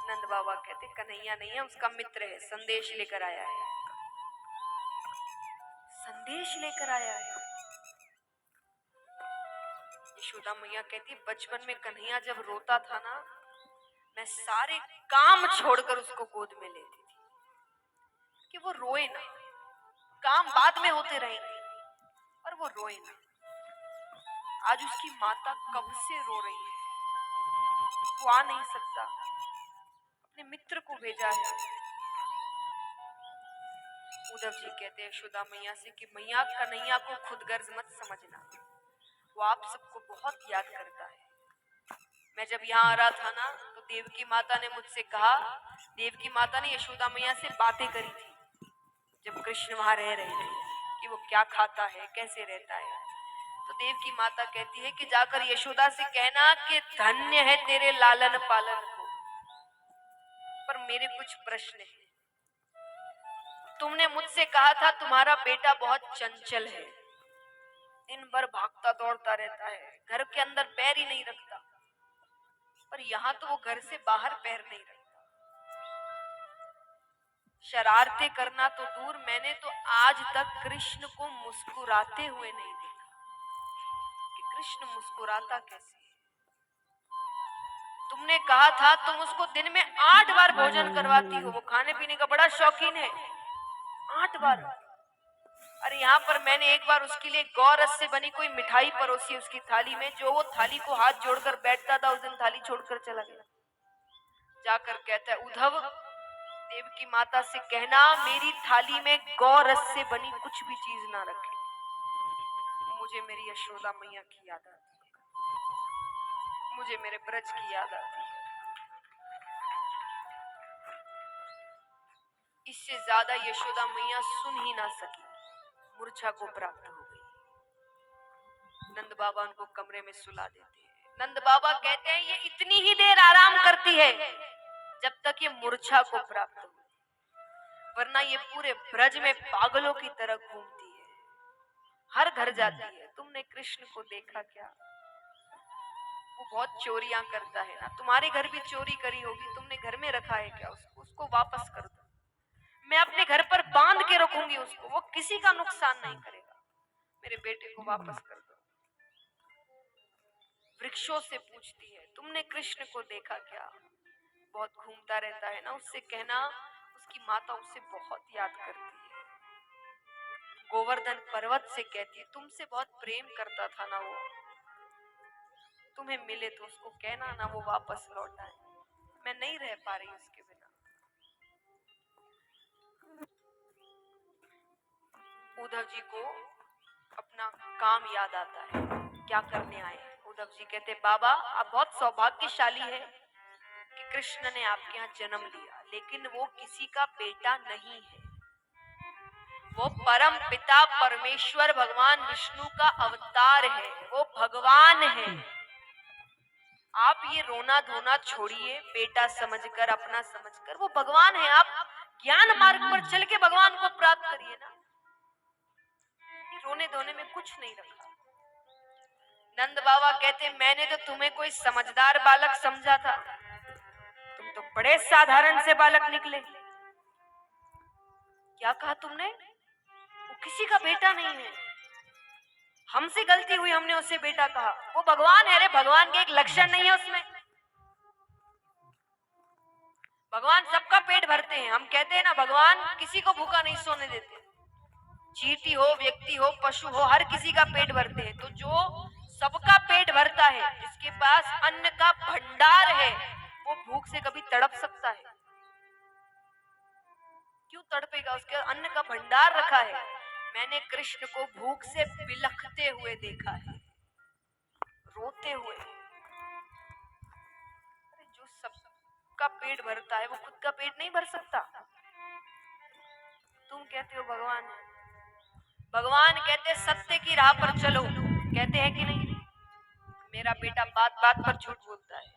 नंद बाबा कहते कन्हैया नहीं है, उसका मित्र है, संदेश लेकर आया है, संदेश लेकर आया है। यशोदा मैया कहती बचपन में कन्हैया जब रोता था ना, मैं सारे काम छोड़कर उसको गोद में लेती थी कि वो रोए ना, काम बाद में होते रहेंगे और वो रोए ना। आज उसकी माता कब से रो रही है, वो आ नहीं सकता, अपने मित्र को भेजा है। उद्धव जी कहते हैं यशोदा मैया से कि मैया कन्हैया को खुदगर्ज मत समझना, वो आप सबको बहुत याद करता है। मैं जब यहाँ आ रहा था ना तो देवकी माता ने मुझसे कहा, देवकी माता ने यशोदा मैया से बातें करी थी जब कृष्ण वहां रह रहे थे कि वो क्या खाता है, कैसे रहता है। तो देवकी माता कहती है कि जाकर यशोदा से कहना कि धन्य है तेरे लालन पालन को, पर मेरे कुछ प्रश्न हैं। तुमने मुझसे कहा था तुम्हारा बेटा बहुत चंचल है, दिन भर भागता दौड़ता रहता है, घर के अंदर पैर ही नहीं रखता, पर यहाँ तो वो घर से बाहर पैर नहीं रखता। शरारते करना तो दूर, मैंने तो आज तक कृष्ण को मुस्कुराते हुए नहीं देखा कि कृष्ण मुस्कुराता कैसे है। तुमने कहा था तुम उसको दिन में 8 बार भोजन करवाती हो, वो खाने पीने का बड़ा शौकीन है, 8 बार। अरे यहाँ पर मैंने एक बार उसके लिए गौरस से बनी कोई मिठाई परोसी उसकी थाली में, जो वो थाली को हाथ जोड़कर बैठता था उस दिन थाली छोड़कर चला गया। जाकर कहता है उद्धव देवकी माता से कहना मेरी थाली में गौरस से बनी कुछ भी चीज ना रखे, मुझे मेरी यशोदा मैया की याद आती है, मुझे मेरे ब्रज की याद आती है। इससे ज्यादा यशोदा मैया सुन ही ना सकी, मूर्छा को प्राप्त हो गई। नंद बाबा उनको कमरे में सुला देते हैं। नंद बाबा कहते हैं ये इतनी ही देर आराम करती है जब तक ये मूर्छा को प्राप्त हो, वरना ये पूरे ब्रज में पागलों की तरह घूमती है, हर घर जाती है। तुमने कृष्ण को देखा क्या, वो बहुत चोरियां करता है ना, तुम्हारे घर भी चोरी करी होगी, तुमने घर में रखा है क्या उसको, उसको वापस कर दो, मैं अपने घर पर बांध के रखूंगी उसको, वो किसी का नुकसान नहीं करेगा, मेरे बेटे को वापस कर दो। वृक्षों से पूछती है तुमने कृष्ण को देखा क्या, बहुत घूमता रहता है ना, उससे कहना उसकी माता उसे बहुत याद करती है। गोवर्धन पर्वत से कहती है तुमसे बहुत प्रेम करता था ना वो, तुम्हें मिले तो उसको कहना ना वो वापस लौट आए, मैं नहीं रह पा रही उसके बिना। उद्धव जी को अपना काम याद आता है, क्या करने आए। उद्धव जी कहते बाबा आप बहुत सौभाग्यशाली है कि कृष्ण ने आपके यहाँ जन्म लिया, लेकिन वो किसी का बेटा नहीं है, वो परम पिता परमेश्वर भगवान विष्णु का अवतार है, वो भगवान है। आप ये रोना धोना छोड़िए, बेटा समझकर अपना समझकर, वो भगवान है, आप ज्ञान मार्ग पर चल के भगवान को प्राप्त करिए ना, ये रोने धोने में कुछ नहीं रखा। नंद बाबा कहते मैंने तो तुम्हें कोई समझदार बालक समझा था, तुम तो बड़े साधारण से बालक निकले। क्या कहा तुमने, वो किसी का बेटा नहीं है, हमसे गलती हुई, हमने उससे बेटा कहा, वो भगवान है। अरे भगवान के एक लक्षण नहीं है उसमें, भगवान सबका पेट भरते हैं। हम कहते हैं ना भगवान किसी को भूखा नहीं सोने देते, चींटी हो, व्यक्ति हो, पशु हो, हर किसी का पेट भरते हैं। तो जो सबका पेट भरता है, जिसके पास अन्न का भंडार है, वो भूख से कभी तड़प सकता है? क्यों तड़पेगा, उसके अन्न का भंडार रखा है। मैंने कृष्ण को भूख से बिलखते हुए देखा है, रोते हुए। जो सबका पेट भरता है वो खुद का पेट नहीं भर सकता। तुम कहते हो भगवान, भगवान कहते सत्य की राह पर चलो, कहते हैं कि नहीं? मेरा बेटा बात बात पर झूठ बोलता है,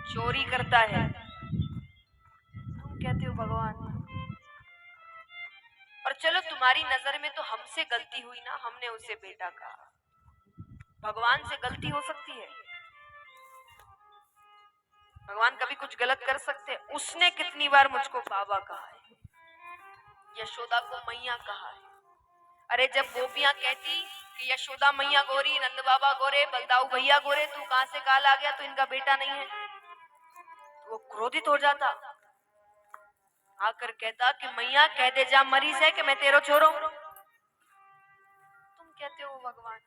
चोरी करता है, तुम कहते हो भगवान। और चलो तुम्हारी नजर में तो हमसे गलती हुई ना, हमने उसे बेटा कहा, भगवान से गलती हो सकती है? भगवान कभी कुछ गलत कर सकते हैं? उसने कितनी बार मुझको बाबा कहा है, यशोदा को मैया कहा है। अरे जब गोपियां कहती कि यशोदा मैया गोरी, नंद बाबा गोरे, बलदाऊ भैया गोरे, तू कहां से काल आ गया, तो इनका बेटा नहीं है, तो वो क्रोधित हो जाता, आकर कहता कि मैया कह दे जा मरीज है कि मैं तेरो छोरो। तुम कहते हो भगवान,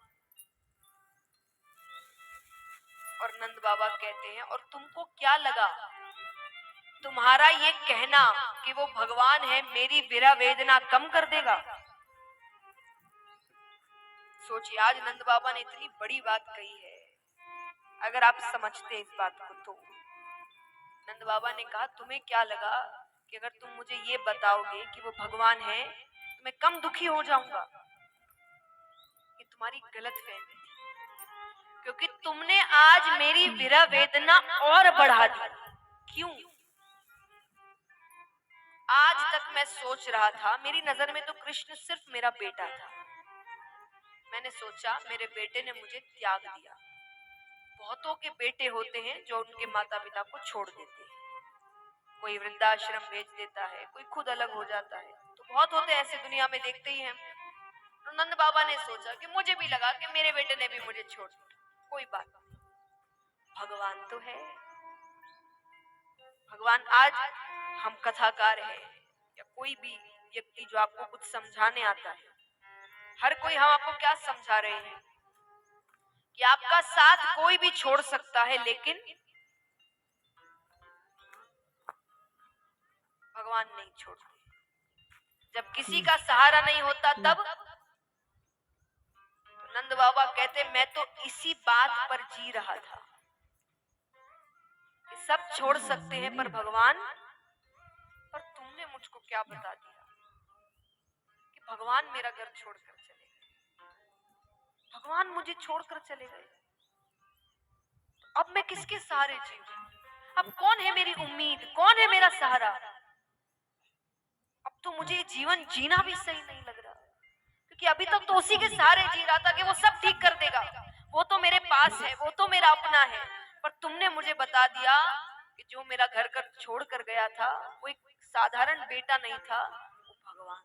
और नंद बाबा कहते हैं और तुमको क्या लगा, तुम्हारा ये कहना कि वो भगवान है मेरी विरह वेदना कम कर देगा? सोचिए, आज नंद बाबा ने इतनी बड़ी बात कही है, अगर आप समझते इस बात को तो नंद बाबा ने कहा तुम्हें क्या लगा कि अगर तुम मुझे ये बताओगे कि वो भगवान है तो मैं कम दुखी हो जाऊंगा? ये तुम्हारी गलतफहमी थी, क्योंकि तुमने आज मेरी विरह वेदना और बढ़ा दी। क्यों? आज तक मैं सोच रहा था, मेरी नजर में तो कृष्ण सिर्फ मेरा बेटा था। मैंने सोचा मेरे बेटे ने मुझे त्याग दिया। बहुतों के बेटे होते हैं जो उनके माता पिता को छोड़ देते हैं, कोई वृद्धाश्रम भेज देता है, कोई खुद अलग हो जाता है, तो बहुत होते ऐसे दुनिया में, देखते ही हैं। तो नंद बाबा ने सोचा कि मुझे भी लगा कि मेरे बेटे ने भी मुझे छोड़ दिया, कोई बात नहीं, भगवान तो है। भगवान, आज हम कथाकार हैं या कोई भी व्यक्ति जो आपको कुछ समझाने आता है, हर कोई हम आपको क्या समझा रहे हैं कि आपका साथ कोई भी छोड़ सकता है, लेकिन भगवान नहीं छोड़ते। जब किसी का सहारा नहीं होता तब तो नंद बाबा कहते मैं तो इसी बात पर जी रहा था कि सब छोड़ सकते हैं पर भगवान, पर तुमने मुझको क्या बता दिया कि भगवान मेरा घर छोड़कर चले गए, भगवान मुझे छोड़कर चले गए। अब मैं किसके सहारे जीऊं? अब कौन है मेरी उम्मीद, कौन है मेरा सहारा? अब तो मुझे जीवन जीना भी सही नहीं लग रहा, क्योंकि अभी तक तो उसी के सहारे जी रहा था कि वो सब ठीक कर देगा, वो तो मेरे पास है, वो तो मेरा अपना है। पर तुमने मुझे बता दिया कि जो मेरा घर कर छोड़ कर गया था वो एक साधारण बेटा नहीं था, वो भगवान